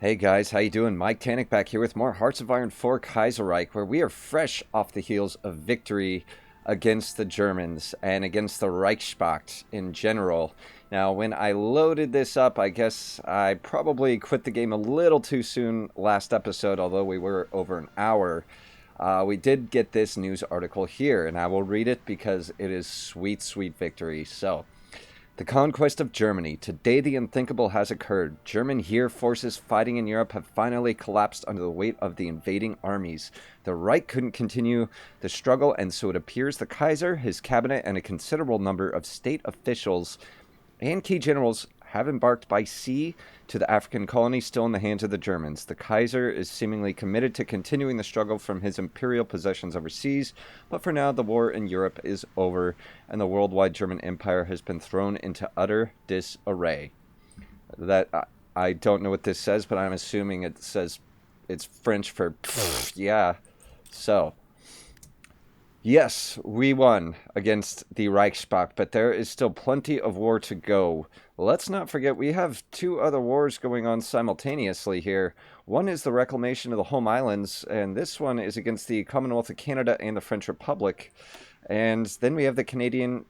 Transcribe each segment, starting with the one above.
Hey guys, how you doing? Mike Tannick back here with more Hearts of Iron 4 Kaiserreich, where we are fresh off the heels of victory against the Germans and against the Reichsmacht in general. Now, when I loaded this up, I guess I probably quit the game a little too soon last episode, although we were over an hour. We did get this news article here, and I will read it because it is sweet, sweet victory. So, the conquest of Germany. Today the unthinkable has occurred. German heer forces fighting in Europe have finally collapsed under the weight of the invading armies. The Reich couldn't continue the struggle, and so it appears the Kaiser, his cabinet, and a considerable number of state officials and key generals have embarked by sea to the African colony still in the hands of the Germans. The Kaiser is seemingly committed to continuing the struggle from his imperial possessions overseas, but for now the war in Europe is over, and the worldwide German Empire has been thrown into utter disarray. I don't know what this says, but I'm assuming it says it's French for pfft, yeah. So, yes, we won against the Reichsmacht, but there is still plenty of war to go. Let's not forget we have two other wars going on simultaneously here. One is the reclamation of the home islands, and this one is against the Commonwealth of Canada and the French Republic. And then we have the Canadian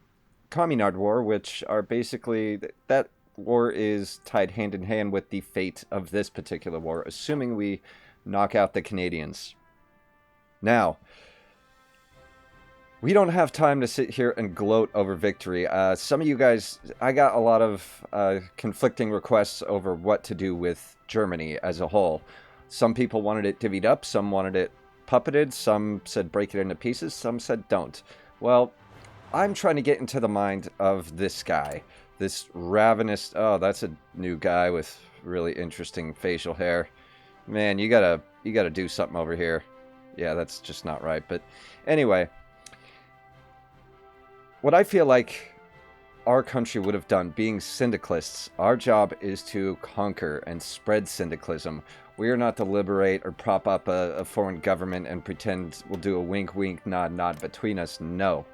Commune War, which are basically... that war is tied hand in hand with the fate of this particular war, assuming we knock out the Canadians. Now, we don't have time to sit here and gloat over victory. Some of you guys, I got a lot of conflicting requests over what to do with Germany as a whole. Some people wanted it divvied up, some wanted it puppeted, some said break it into pieces, some said don't. Well, I'm trying to get into the mind of this guy. This ravenous... oh, that's a new guy with really interesting facial hair. Man, you gotta do something over here. Yeah, that's just not right. But anyway... what I feel like our country would have done, being syndicalists, our job is to conquer and spread syndicalism. We are not to liberate or prop up a foreign government and pretend we'll do a wink, wink, nod, nod between us. No.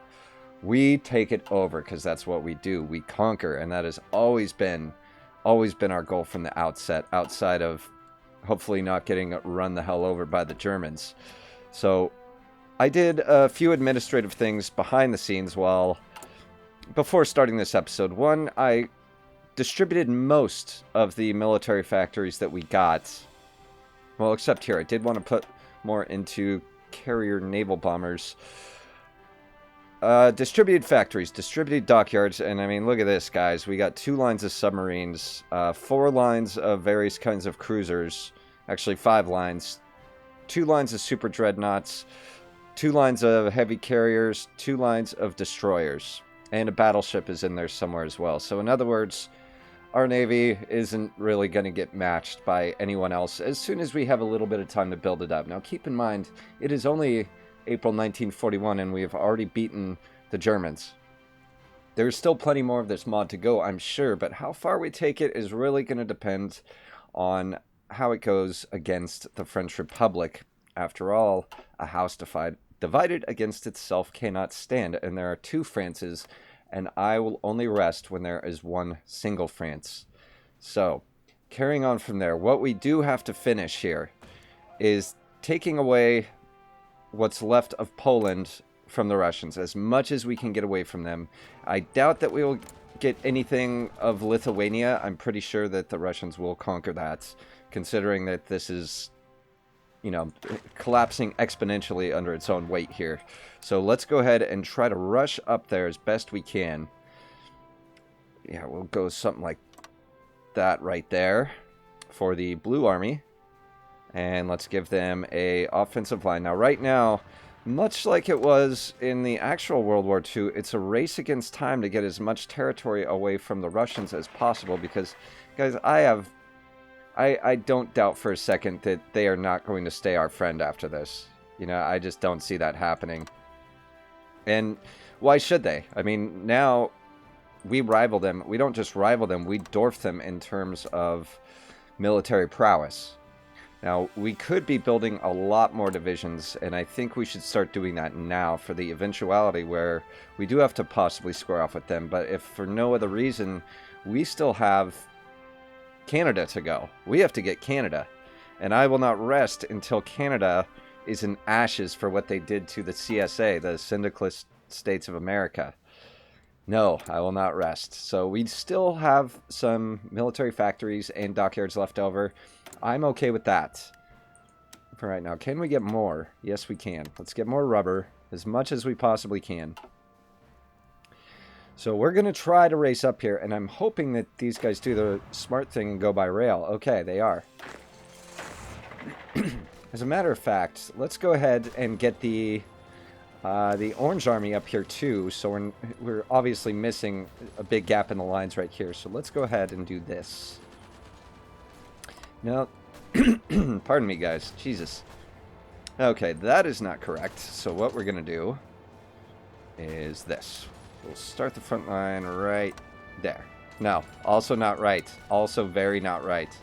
We take it over because that's what we do. We conquer, and that has always been our goal from the outset, outside of hopefully not getting run the hell over by the Germans. So... I did a few administrative things behind the scenes before starting this episode. One, I distributed most of the military factories that we got. Well, except here. I did want to put more into carrier naval bombers. Distributed factories, distributed dockyards, and I mean, look at this, guys. We got 2 lines of submarines, 4 lines of various kinds of cruisers, actually 5 lines, 2 lines of super dreadnoughts, 2 lines of heavy carriers, 2 lines of destroyers, and a battleship is in there somewhere as well. So in other words, our Navy isn't really going to get matched by anyone else as soon as we have a little bit of time to build it up. Now keep in mind, it is only April 1941 and we have already beaten the Germans. There's still plenty more of this mod to go, I'm sure, but how far we take it is really going to depend on how it goes against the French Republic. After all, a house divided against itself cannot stand, and there are 2 Frances, and I will only rest when there is one single France. So, carrying on from there, what we do have to finish here is taking away what's left of Poland from the Russians, as much as we can get away from them. I doubt that we will get anything of Lithuania. I'm pretty sure that the Russians will conquer that, considering that this is... collapsing exponentially under its own weight here. So let's go ahead and try to rush up there as best we can. Yeah, we'll go something like that right there for the Blue Army. And let's give them a offensive line. Now, right now, much like it was in the actual World War II, it's a race against time to get as much territory away from the Russians as possible because, guys, I don't doubt for a second that they are not going to stay our friend after this. I just don't see that happening. And why should they? I mean, now we rival them. We don't just rival them, we dwarf them in terms of military prowess. Now, we could be building a lot more divisions, and I think we should start doing that now for the eventuality where we do have to possibly square off with them. But if for no other reason, we still have Canada to go. We have to get Canada. And I will not rest until Canada is in ashes for what they did to the CSA, the Syndicalist States of America. No, I will not rest. So we still have some military factories and dockyards left over. I'm okay with that for right now. Can we get more? Yes, we can. Let's get more rubber, as much as we possibly can. So we're going to try to race up here, and I'm hoping that these guys do the smart thing and go by rail. Okay, they are. As a matter of fact, let's go ahead and get the Orange Army up here too. So we're obviously missing a big gap in the lines right here. So let's go ahead and do this. Now, pardon me, guys. Jesus. Okay, that is not correct. So what we're going to do is this. We'll start the front line right there. No, also not right. Also very not right.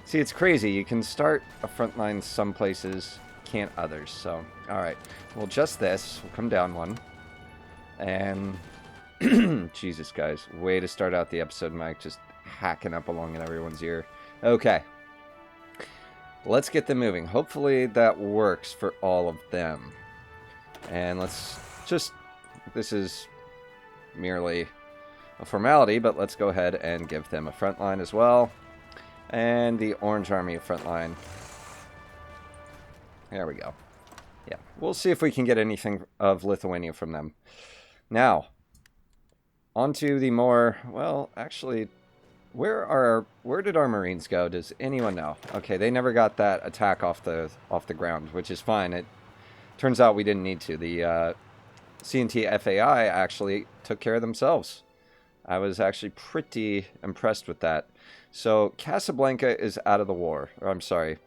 See, it's crazy. You can start a front line some places, can't others. So, alright. We'll adjust this. We'll come down one. And, Jesus, guys. Way to start out the episode, Mike. Just hacking up along in everyone's ear. Okay. Let's get them moving. Hopefully that works for all of them. And let's just... This is merely a formality, but let's go ahead and give them a front line as well. And the Orange Army a front line. There we go. Yeah, we'll see if we can get anything of Lithuania from them. Now, onto the more, well, actually, where did our Marines go? Does anyone know? Okay, they never got that attack off the ground, which is fine. It turns out we didn't need to. The CNT FAI actually took care of themselves. I was actually pretty impressed with that. So Casablanca is out of the war. Or, I'm sorry.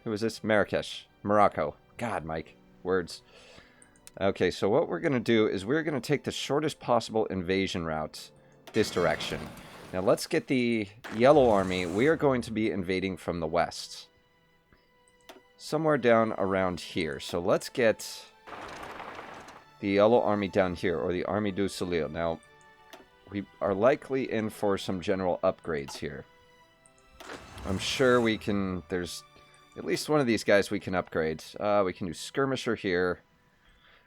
Who is this? Marrakesh. Morocco. God, Mike. Words. Okay, so what we're going to do is we're going to take the shortest possible invasion route this direction. Now let's get the Yellow Army. We are going to be invading from the west. Somewhere down around here. So let's get the Yellow Army down here, or the Army du Soleil. Now, we are likely in for some general upgrades here. I'm sure we can... There's at least one of these guys we can upgrade. We can do Skirmisher here.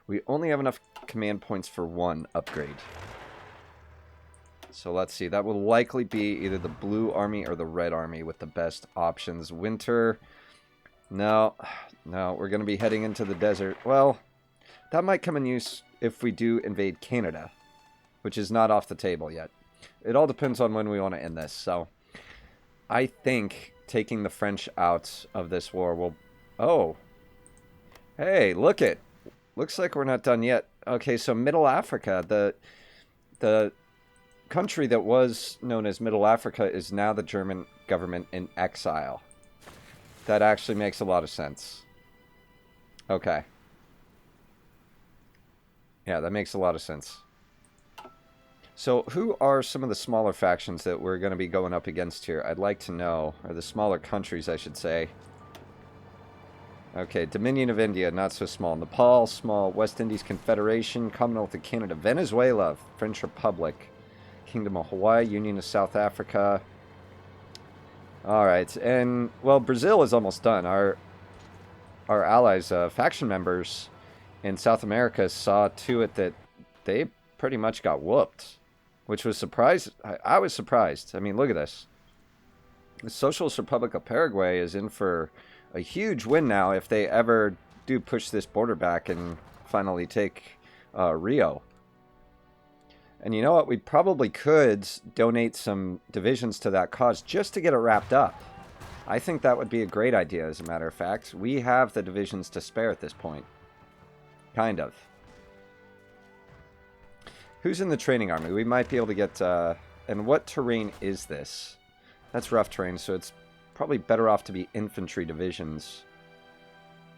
We only have enough command points for one upgrade. So let's see. That will likely be either the Blue Army or the Red Army with the best options. Winter. No. No, we're going to be heading into the desert. Well, that might come in use if we do invade Canada, which is not off the table yet. It all depends on when we want to end this. So I think taking the French out of this war will... Oh. Hey, look it. Looks like we're not done yet. Okay, so Middle Africa, the country that was known as Middle Africa is now the German government in exile. That actually makes a lot of sense. Okay. Yeah, that makes a lot of sense. So who are some of the smaller factions that we're going to be going up against here? I'd like to know. Or the smaller countries, I should say. Okay, Dominion of India, not so small. Nepal, small. West Indies Confederation, Commonwealth of Canada. Venezuela, French Republic. Kingdom of Hawaii, Union of South Africa. Alright, and, well, Brazil is almost done. Our allies, faction members in South America saw to it that they pretty much got whooped. Which was surprised. I was surprised. I mean, look at this. The Socialist Republic of Paraguay is in for a huge win now if they ever do push this border back and finally take Rio. And you know what? We probably could donate some divisions to that cause just to get it wrapped up. I think that would be a great idea, as a matter of fact. We have the divisions to spare at this point. Kind of. Who's in the training army? We might be able to get... and what terrain is this? That's rough terrain, so it's probably better off to be infantry divisions.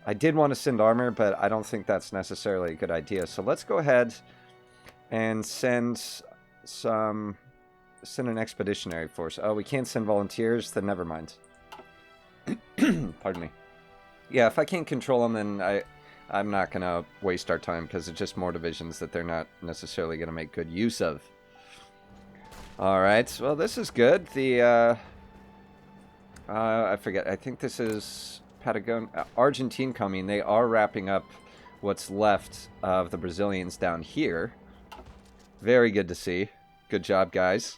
I did want to send armor, but I don't think that's necessarily a good idea. So let's go ahead and send an expeditionary force. Oh, we can't send volunteers? Then never mind. Pardon me. Yeah, if I can't control them, then I'm not going to waste our time, because it's just more divisions that they're not necessarily going to make good use of. Alright, well, this is good. The I forget. I think this is Patagonia, Argentine Commune. They are wrapping up what's left of the Brazilians down here. Very good to see. Good job, guys.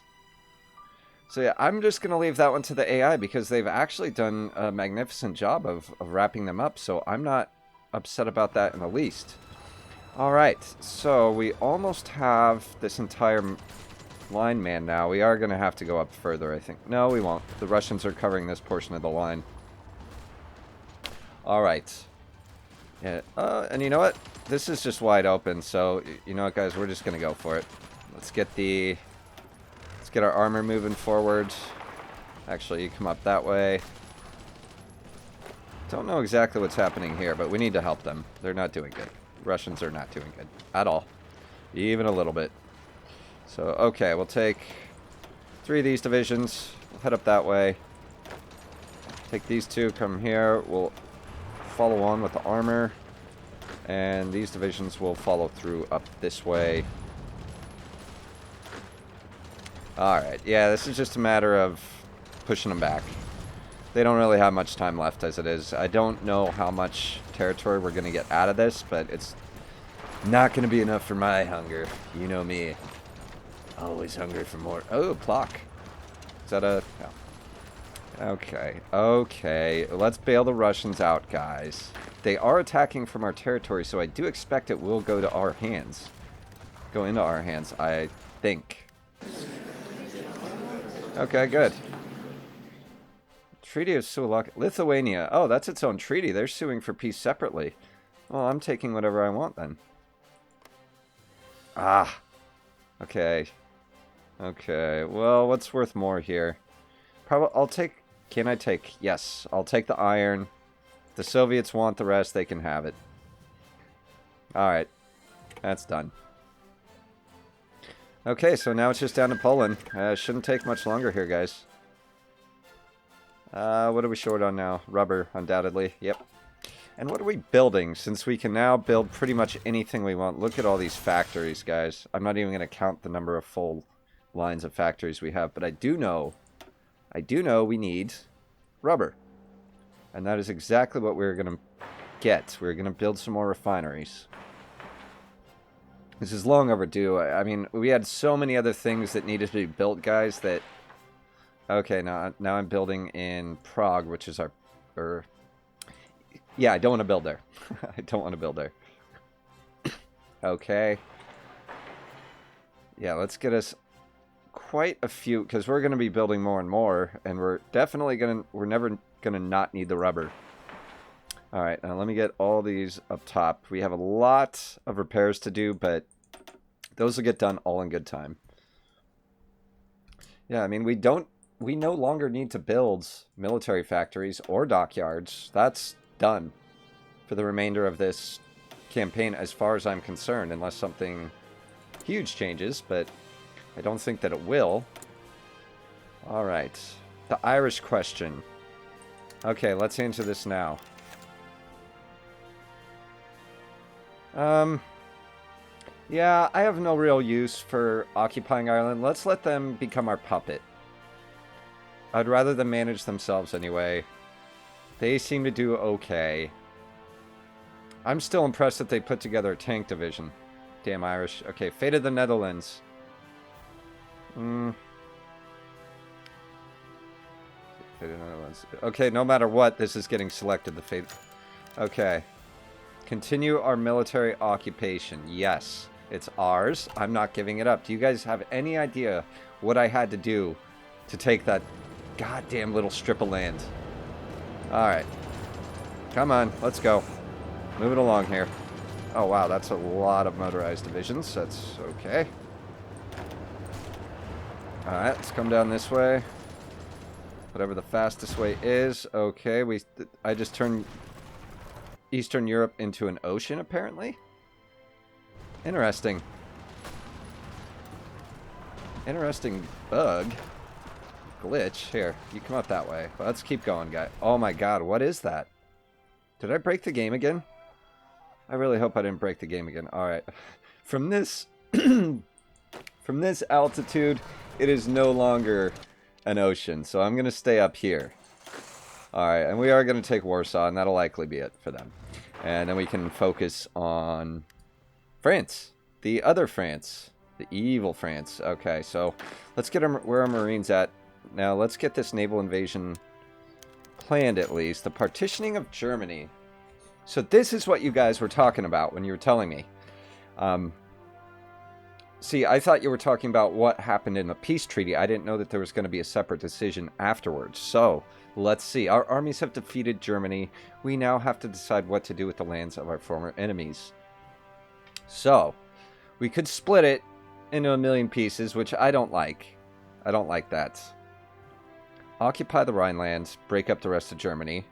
So yeah, I'm just going to leave that one to the AI because they've actually done a magnificent job of wrapping them up. So I'm not upset about that in the least. All right, so we almost have this entire line man now. We are going to have to go up further, I think. No, we won't. The Russians are covering this portion of the line. All right. Yeah, and you know what? This is just wide open, so you know what, guys? We're just going to go for it. Let's get our armor moving forward. Actually, you come up that way. Don't know exactly what's happening here, but we need to help them. They're not doing good. Russians are not doing good at all. Even a little bit. So, okay, we'll take 3 of these divisions. We'll head up that way. Take these 2, come here. We'll follow on with the armor. And these divisions will follow through up this way. Alright, yeah, this is just a matter of pushing them back. They don't really have much time left as it is. I don't know how much territory we're going to get out of this, but it's not going to be enough for my hunger. You know me. Always hungry for more. Oh, clock. Is that a... No. Okay. Okay. Let's bail the Russians out, guys. They are attacking from our territory, so I do expect it will go to our hands. Go into our hands, I think. Okay, good. Treaty of Sulak... Lithuania. Oh, that's its own treaty. They're suing for peace separately. Well, I'm taking whatever I want, then. Ah. Okay. Okay. Well, what's worth more here? Probably, I'll take... Can I take... Yes, I'll take the iron. If the Soviets want the rest, they can have it. Alright. That's done. Okay, so now it's just down to Poland. Shouldn't take much longer here, guys. What are we short on now? Rubber, undoubtedly. Yep. And what are we building? Since we can now build pretty much anything we want. Look at all these factories, guys. I'm not even going to count the number of full lines of factories we have. But I do know we need rubber. And that is exactly what we're going to get. We're going to build some more refineries. This is long overdue. I mean, we had so many other things that needed to be built, guys, that... Okay, now I'm building in Prague, which is our... Yeah, I don't want to build there. I don't want to build there. Okay. Yeah, let's get us quite a few, because we're going to be building more and more, and we're never going to not need the rubber. Alright, now let me get all these up top. We have a lot of repairs to do, but those will get done all in good time. Yeah, I mean, we no longer need to build military factories or dockyards. That's done for the remainder of this campaign as far as I'm concerned, unless something huge changes, but I don't think that it will. Alright, the Irish question. Okay, let's answer this now. Yeah, I have no real use for occupying Ireland. Let's let them become our puppet. I'd rather them manage themselves anyway. They seem to do okay. I'm still impressed that they put together a tank division. Damn Irish. Okay, fate of the Netherlands. Fate of the Netherlands. Okay, no matter what, this is getting selected. The fate... Okay. Continue our military occupation. Yes, it's ours. I'm not giving it up. Do you guys have any idea what I had to do to take that goddamn little strip of land? Alright. Come on, let's go. Moving along here. Oh wow, that's a lot of motorized divisions. That's okay. Alright, let's come down this way. Whatever the fastest way is. Okay, I just turned Eastern Europe into an ocean, apparently. Interesting. Interesting bug. Glitch. Here, you come up that way. Let's keep going, guy. Oh my god, what is that? Did I break the game again? I really hope I didn't break the game again. Alright. From this... from this altitude, it is no longer an ocean. So I'm going to stay up here. All right, and we are going to take Warsaw, and that'll likely be it for them. And then we can focus on France, the other France, the evil France. Okay, so let's get where our Marines at. Now, let's get this naval invasion planned at least. The partitioning of Germany. So this is what you guys were talking about when you were telling me. See, I thought you were talking about what happened in the peace treaty. I didn't know that there was going to be a separate decision afterwards. So, let's see. Our armies have defeated Germany. We now have to decide what to do with the lands of our former enemies. So, we could split it into a million pieces, which I don't like. I don't like that. Occupy the Rhineland, break up the rest of Germany.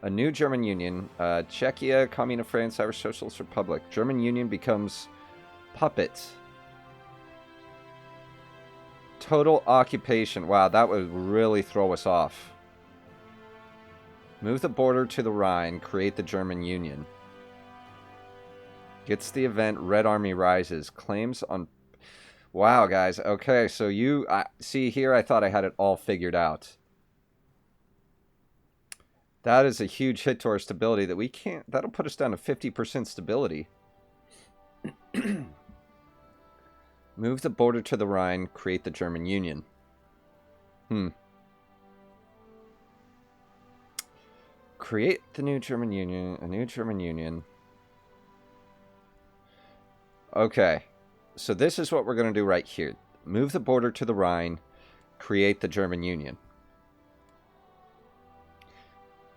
A new German Union. Czechia, Commune of France, Irish Socialist Republic. German Union becomes puppet. Total occupation. Wow, that would really throw us off. Move the border to the Rhine. Create the German Union. Gets the event. Red Army rises. Claims on... Wow, guys. Okay, so you... see, here I thought I had it all figured out. That is a huge hit to our stability that we can't... That'll put us down to 50% stability. Move the border to the Rhine, create the German Union. Create the new German Union, a new German Union. Okay, so this is what we're going to do right here. Move the border to the Rhine, create the German Union.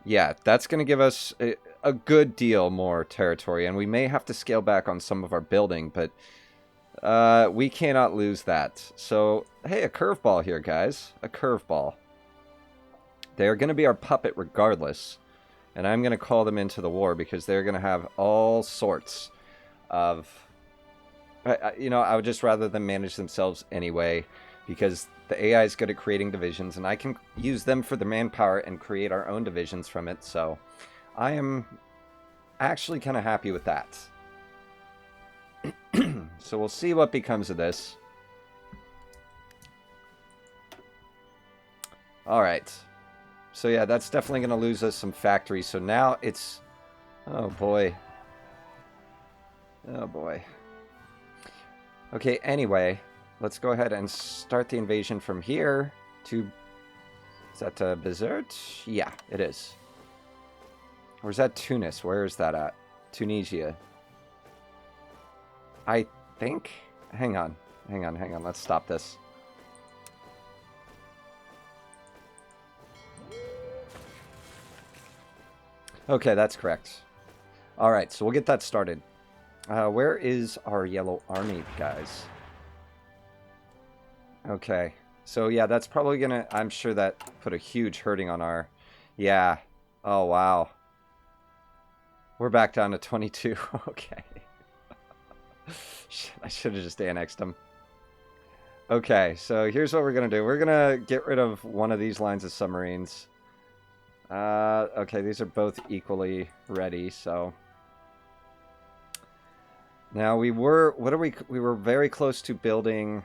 Yeah, that's going to give us a good deal more territory, and we may have to scale back on some of our building, but... we cannot lose that. So, hey, a curveball here, guys. A curveball. They're going to be our puppet regardless. And I'm going to call them into the war because they're going to have all sorts of... you know, I would just rather them manage themselves anyway. Because the AI is good at creating divisions. And I can use them for the manpower and create our own divisions from it. So, I am actually kind of happy with that. So we'll see what becomes of this. Alright. So yeah, that's definitely going to lose us some factories. So now it's... Oh boy. Oh boy. Okay, anyway. Let's go ahead and start the invasion from here to... Is that Bizerte? Yeah, it is. Or is that Tunis? Where is that at? Tunisia. I think... Hang on. Let's stop this. Okay, that's correct. Alright, so we'll get that started. Where is our yellow army, guys? Okay. So, yeah, that's probably gonna... I'm sure that put a huge hurting on our... Yeah. Oh, wow. We're back down to 22. Okay. Shit, I should have just annexed them. Okay, so here's what we're going to do. We're going to get rid of one of these lines of submarines. Okay, these are both equally ready, so... Now, we were... We were very close to building...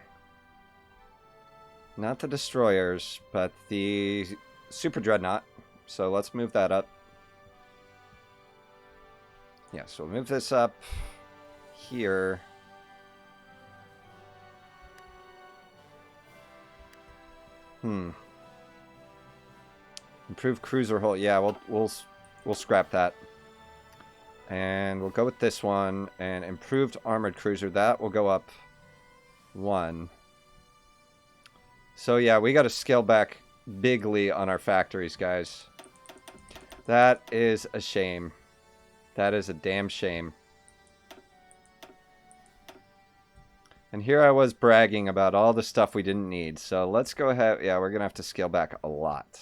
Not the destroyers, but the super dreadnought. So let's move that up. Yeah, so we'll move this up here. Improved cruiser hull. Yeah, we'll scrap that. And we'll go with this one. And improved armored cruiser. That will go up 1. So yeah, we got to scale back bigly on our factories, guys. That is a shame. That is a damn shame. And here I was bragging about all the stuff we didn't need. So let's go ahead. Yeah, we're going to have to scale back a lot.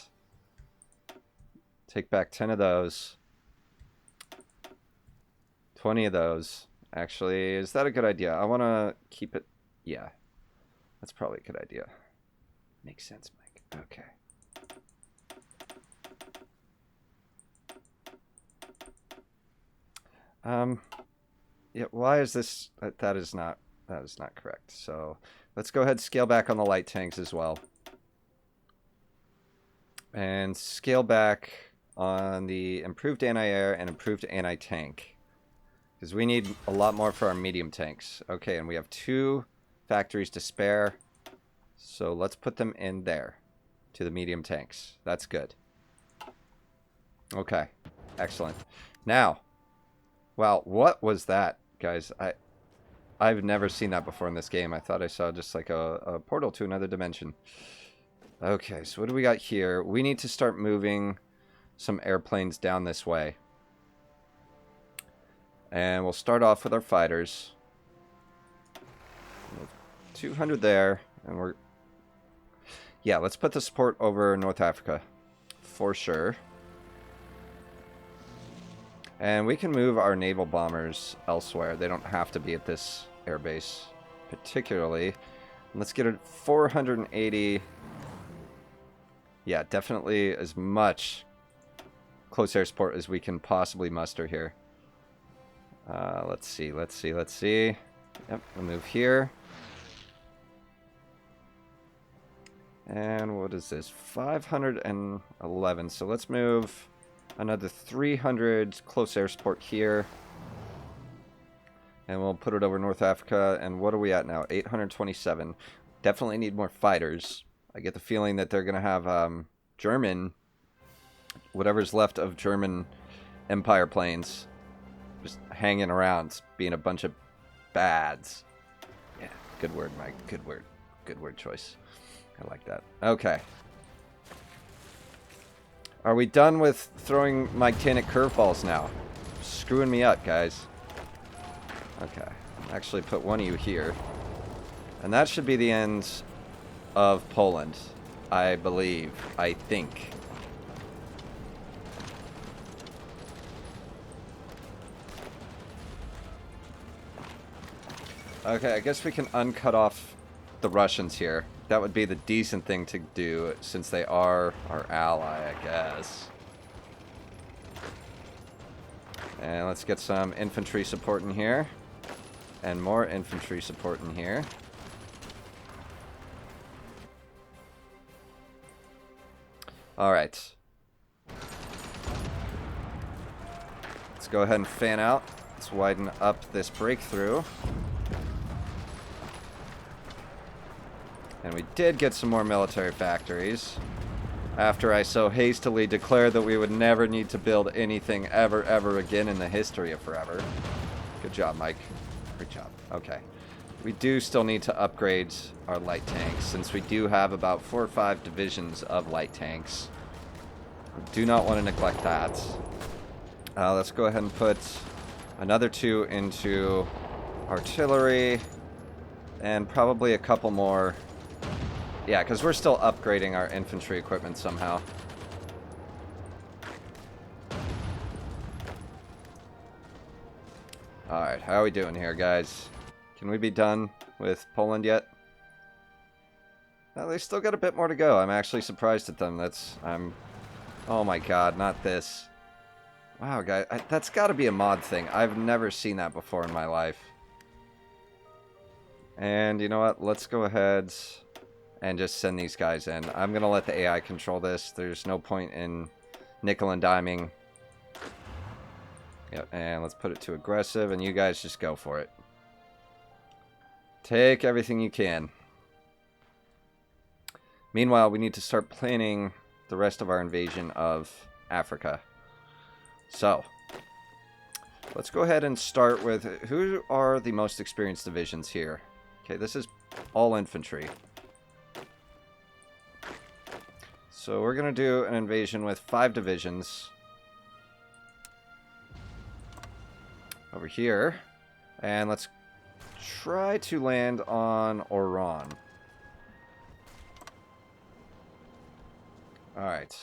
Take back 10 of those. 20 of those. Actually, is that a good idea? I want to keep it. Yeah, that's probably a good idea. Makes sense, Mike. Okay. Yeah, why is this? That is not correct. So let's go ahead and scale back on the light tanks as well. And scale back on the improved anti-air and improved anti-tank. Because we need a lot more for our medium tanks. Okay, and we have 2 factories to spare. So let's put them in there to the medium tanks. That's good. Okay, excellent. Now, wow, what was that, guys? I've never seen that before in this game. I thought I saw just like a portal to another dimension. Okay, so what do we got here? We need to start moving some airplanes down this way. And we'll start off with our fighters. 200 there, and we're... Yeah, let's put the support over North Africa, for sure. And we can move our naval bombers elsewhere. They don't have to be at this airbase, particularly. Let's get a 480... Yeah, definitely as much close air support as we can possibly muster here. Let's see. Yep, we'll move here. And what is this? 511. So let's move another 300 close air support here. And we'll put it over North Africa. And what are we at now? 827. Definitely need more fighters. I get the feeling that they're going to have German, whatever's left of German Empire planes, just hanging around, being a bunch of bads. Yeah, good word, Mike. Good word. Good word choice. I like that. Okay. Are we done with throwing Titanic curveballs now? Screwing me up, guys. Okay. Actually put one of you here. And that should be the end of Poland, I believe. I think. Okay, I guess we can uncut off the Russians here. That would be the decent thing to do, since they are our ally, I guess. And let's get some infantry support in here. And more infantry support in here. Alright. Let's go ahead and fan out. Let's widen up this breakthrough. And we did get some more military factories. After I so hastily declared that we would never need to build anything ever again in the history of forever. Good job, Mike. Great job. Okay. We do still need to upgrade our light tanks, since we do have about 4 or 5 divisions of light tanks. We do not want to neglect that. Let's go ahead and put another 2 into artillery, and probably a couple more. Yeah, because we're still upgrading our infantry equipment somehow. Alright, how are we doing here, guys? Can we be done with Poland yet? No, they still got a bit more to go. I'm actually surprised at them. Oh my god, not this. Wow, guys, that's got to be a mod thing. I've never seen that before in my life. And you know what? Let's go ahead and just send these guys in. I'm going to let the AI control this. There's no point in nickel and diming. Yep, and let's put it to aggressive, and you guys just go for it. Take everything you can. Meanwhile, we need to start planning the rest of our invasion of Africa. So, let's go ahead and start with who are the most experienced divisions here. Okay, this is all infantry. So we're going to do an invasion with 5 divisions over here. And let's try to land on Oran. Alright.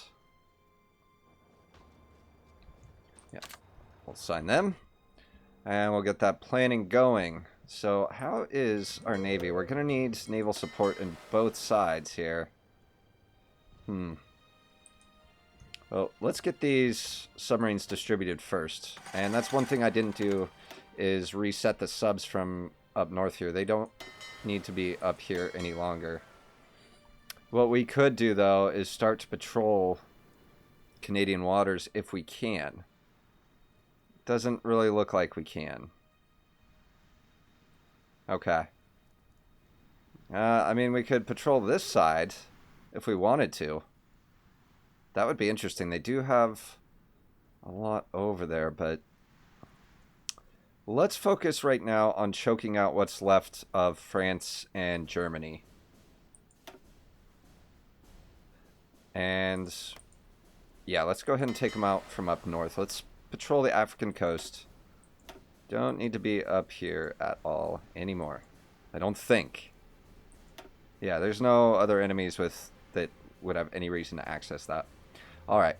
Yeah, we'll sign them. And we'll get that planning going. So how is our navy? We're going to need naval support in both sides here. Well, let's get these submarines distributed first. And that's one thing I didn't do, is reset the subs from up north here. They don't need to be up here any longer. What we could do, though, is start to patrol Canadian waters if we can. Doesn't really look like we can. Okay. I mean, we could patrol this side if we wanted to. That would be interesting. They do have a lot over there, but let's focus right now on choking out what's left of France and Germany. And yeah, let's go ahead and take them out from up north. Let's patrol the African coast. Don't need to be up here at all anymore. I don't think. Yeah, there's no other enemies that would have any reason to access that. Alright.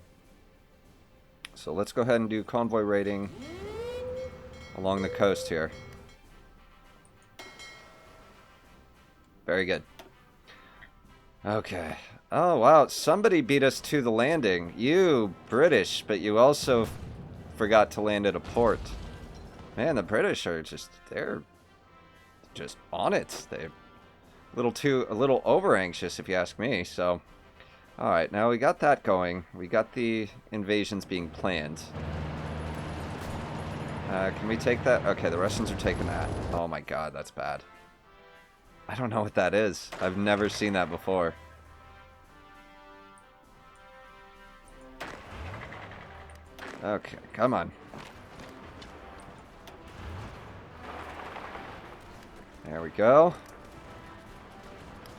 So let's go ahead and do convoy raiding along the coast here. Very good. Okay. Oh, wow. Somebody beat us to the landing. You British, but you also forgot to land at a port. Man, the British are they're just on it. They're a little over anxious if you ask me. So, all right, now we got that going. We got the invasions being planned. Can we take that? Okay, the Russians are taking that. Oh my god, that's bad. I don't know what that is. I've never seen that before. Okay, come on. There we go.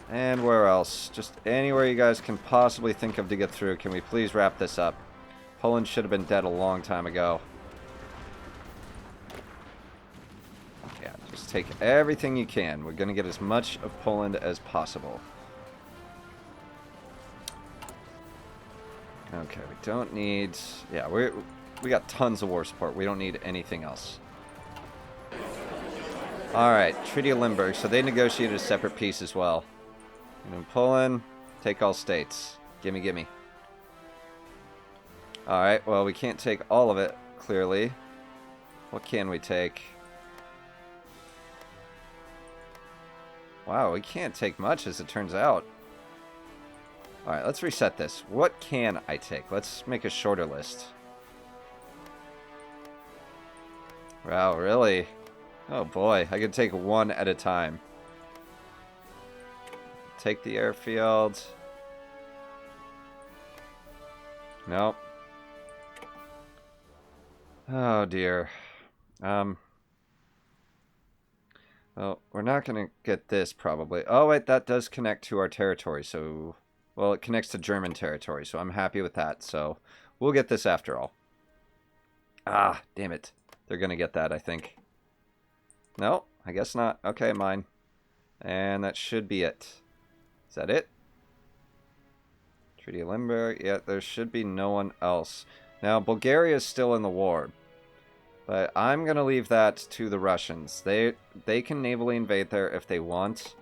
And where else? Just anywhere you guys can possibly think of to get through. Can we please wrap this up? Poland should have been dead a long time ago. Yeah, just take everything you can. We're going to get as much of Poland as possible. Okay, we don't need... Yeah, we got tons of war support. We don't need anything else. Alright, Treaty of Limburg. So they negotiated a separate peace as well. And in Poland, take all states. Gimme, gimme. Alright, well, we can't take all of it, clearly. What can we take? Wow, we can't take much, as it turns out. Alright, let's reset this. What can I take? Let's make a shorter list. Wow, really? Oh boy, I could take one at a time. Take the airfield. Nope. Oh dear. Well, we're not going to get this probably. Oh wait, that does connect to our territory, so... Well, it connects to German territory, so I'm happy with that. So we'll get this after all. Ah, damn it. They're going to get that, I think. No, I guess not. Okay, mine. And that should be it. Is that it? Treaty of Limburg. Yeah, there should be no one else. Now, Bulgaria is still in the war. But I'm going to leave that to the Russians. They can navally invade there if they want.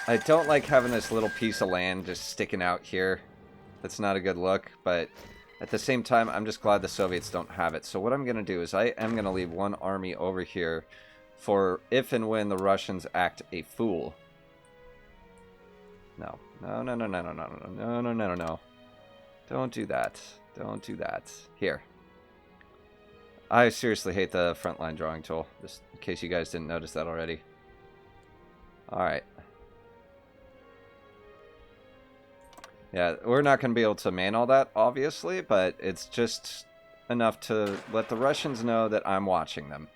I don't like having this little piece of land just sticking out here. That's not a good look, but at the same time, I'm just glad the Soviets don't have it. So what I'm going to do is I am going to leave one army over here for if and when the Russians act a fool. No. No, no, no, no, no, no, no, no, no, no, no, no. Don't do that. Don't do that. Here. I seriously hate the frontline drawing tool, just in case you guys didn't notice that already. Alright. Yeah, we're not going to be able to man all that, obviously, but it's just enough to let the Russians know that I'm watching them.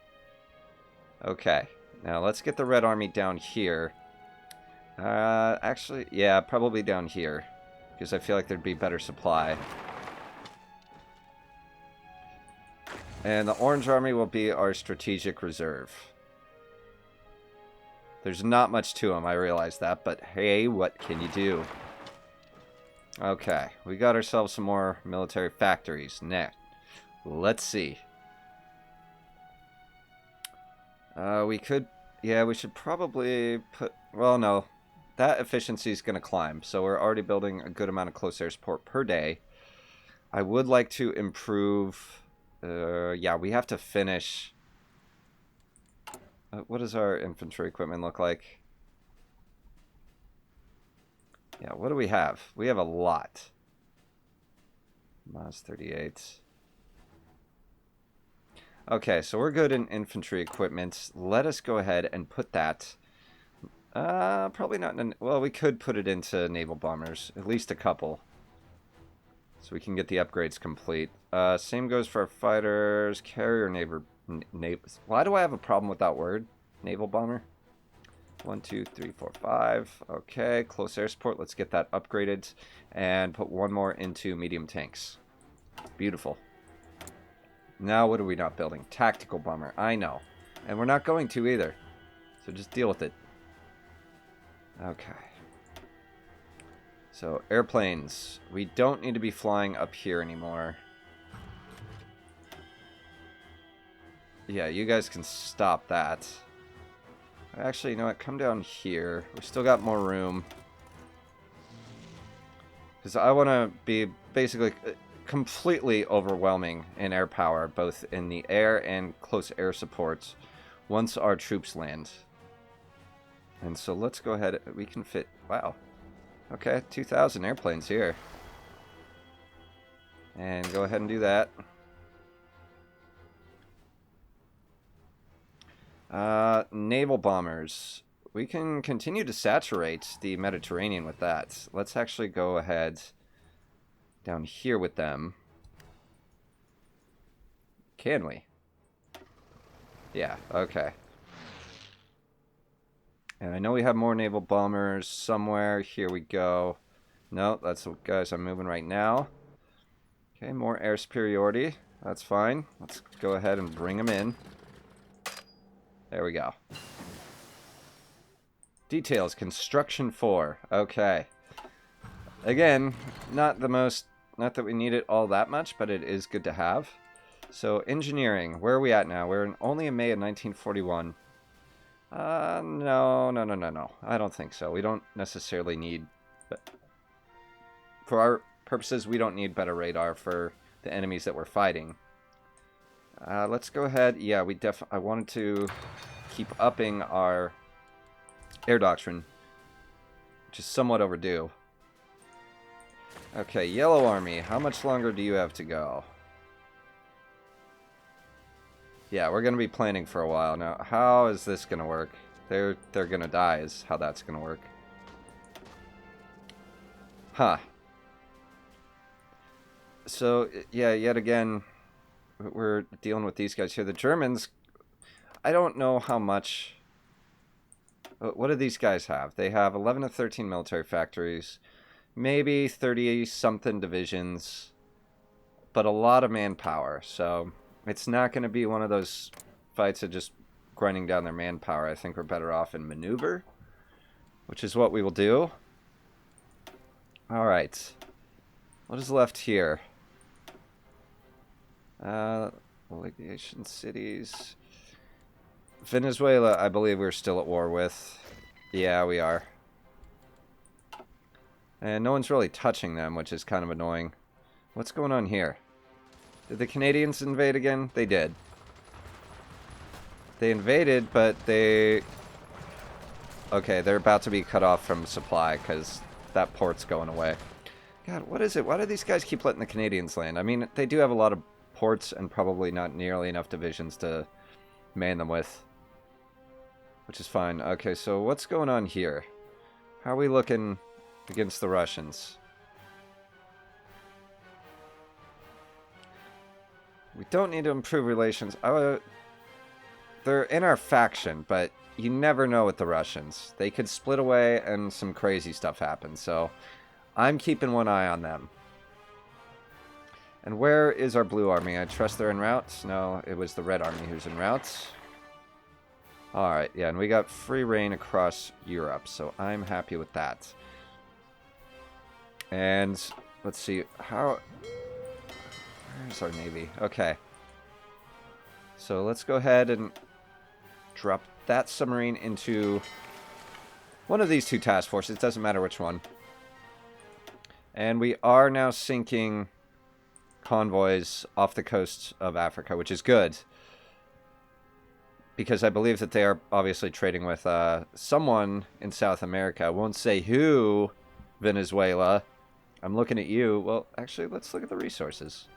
Okay, now let's get the Red Army down here. Actually, yeah, probably down here, because I feel like there'd be better supply. And the Orange Army will be our strategic reserve. There's not much to them, I realize that, but hey, what can you do? Okay, we got ourselves some more military factories. Next, let's see. We could, yeah, we should probably put, well, no, that efficiency is going to climb, so we're already building a good amount of close air support per day. I would like to improve, yeah, we have to finish, what does our infantry equipment look like? Yeah, what do we have? We have a lot. Mas 38. Okay, so we're good in infantry equipment. Let us go ahead and put that. Probably not in... Well, we could put it into naval bombers. At least a couple. So we can get the upgrades complete. Same goes for our fighters. Carrier naval... Why do I have a problem with that word? Naval bomber? 1, 2, 3, 4, 5. Okay, close air support. Let's get that upgraded. And put one more into medium tanks. Beautiful. Now what are we not building? Tactical bomber. I know. And we're not going to either. So just deal with it. Okay. So airplanes. We don't need to be flying up here anymore. Yeah, you guys can stop that. Actually, you know what? Come down here. We still got more room. Because I want to be basically completely overwhelming in air power, both in the air and close air supports, once our troops land. And so let's go ahead. We can fit... Wow. Okay, 2,000 airplanes here. And go ahead and do that. Naval bombers. We can continue to saturate the Mediterranean with that. Let's actually go ahead down here with them. Can we? Yeah, okay. And I know we have more naval bombers somewhere. Here we go. No, that's what, guys, I'm moving right now. Okay, more air superiority. That's fine. Let's go ahead and bring them in. There we go. Details, construction 4. Okay. Again, not that we need it all that much, but it is good to have. So, engineering, where are we at now? We're only in May of 1941. No. I don't think so. We don't necessarily need... For our purposes, we don't need better radar for the enemies that we're fighting. Let's go ahead. Yeah, I wanted to keep upping our air doctrine, which is somewhat overdue. Okay, Yellow Army. How much longer do you have to go? Yeah, we're going to be planning for a while. Now, how is this going to work? They're going to die is how that's going to work. Huh. So, yeah, yet again, we're dealing with these guys here. The Germans, I don't know how much... What do these guys have? They have 11 to 13 military factories, maybe 30-something divisions, but a lot of manpower. So it's not going to be one of those fights of just grinding down their manpower. I think we're better off in maneuver, which is what we will do. All right. What is left here? Legation cities. Venezuela, I believe we're still at war with. Yeah, we are. And no one's really touching them, which is kind of annoying. What's going on here? Did the Canadians invade again? They did. They invaded, but they... Okay, they're about to be cut off from supply because that port's going away. God, what is it? Why do these guys keep letting the Canadians land? I mean, they do have a lot of ports and probably not nearly enough divisions to man them with. Which is fine. Okay, so what's going on here? How are we looking against the Russians? We don't need to improve relations. They're in our faction, but you never know with the Russians. They could split away and some crazy stuff happen, so I'm keeping one eye on them. And where is our blue army? I trust they're en route? No, it was the red army who's en route. Alright, yeah, and we got free reign across Europe, so I'm happy with that. And let's see, where's our navy? Okay. So let's go ahead and drop that submarine into one of these two task forces. It doesn't matter which one. And we are now sinking convoys off the coast of Africa, which is good. Because I believe that they are obviously trading with someone in South America. I won't say who, Venezuela. I'm looking at you. Well, actually, let's look at the resources.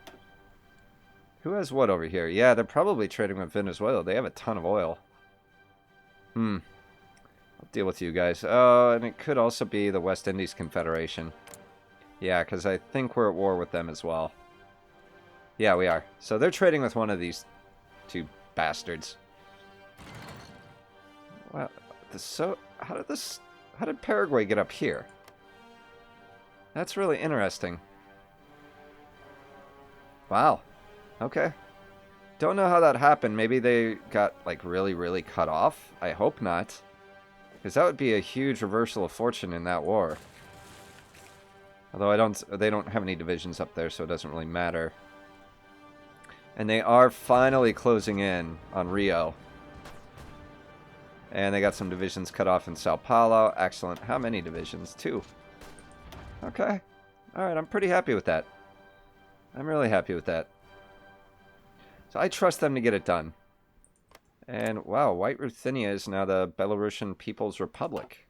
Who has what over here? Yeah, they're probably trading with Venezuela. They have a ton of oil. I'll deal with you guys. Oh, and it could also be the West Indies Confederation. Yeah, because I think we're at war with them as well. Yeah, we are. So they're trading with one of these two bastards. Well, how did Paraguay get up here? That's really interesting. Wow. Okay. Don't know how that happened. Maybe they got, like, really, really cut off? I hope not. Because that would be a huge reversal of fortune in that war. Although they don't have any divisions up there, so it doesn't really matter. And they are finally closing in on Rio. And they got some divisions cut off in Sao Paulo. Excellent. How many divisions? 2. Okay. Alright, I'm pretty happy with that. I'm really happy with that. So I trust them to get it done. And wow, White Ruthenia is now the Belarusian People's Republic.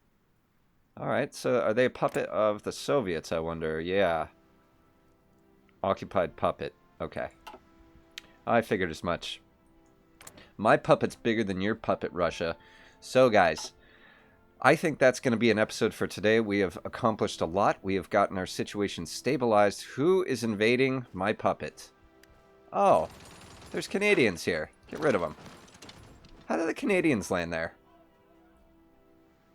Alright, so are they a puppet of the Soviets, I wonder? Yeah. Occupied puppet. Okay. I figured as much. My puppet's bigger than your puppet, Russia. So guys, I think that's going to be an episode for today. We have accomplished a lot. We have gotten our situation stabilized. Who is invading my puppet? Oh, there's Canadians here. Get rid of them. How did the Canadians land there?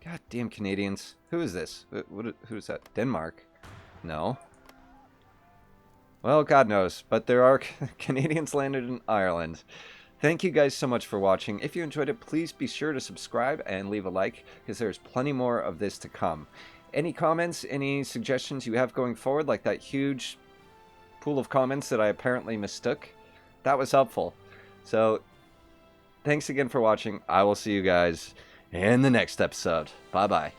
God damn Canadians. Who is this? Who's that? Denmark? No. Well, God knows. But there are Canadians landed in Ireland. Thank you guys so much for watching. If you enjoyed it, please be sure to subscribe and leave a like, because there's plenty more of this to come. Any comments, any suggestions you have going forward, like that huge pool of comments that I apparently mistook? That was helpful. So, thanks again for watching. I will see you guys in the next episode. Bye-bye.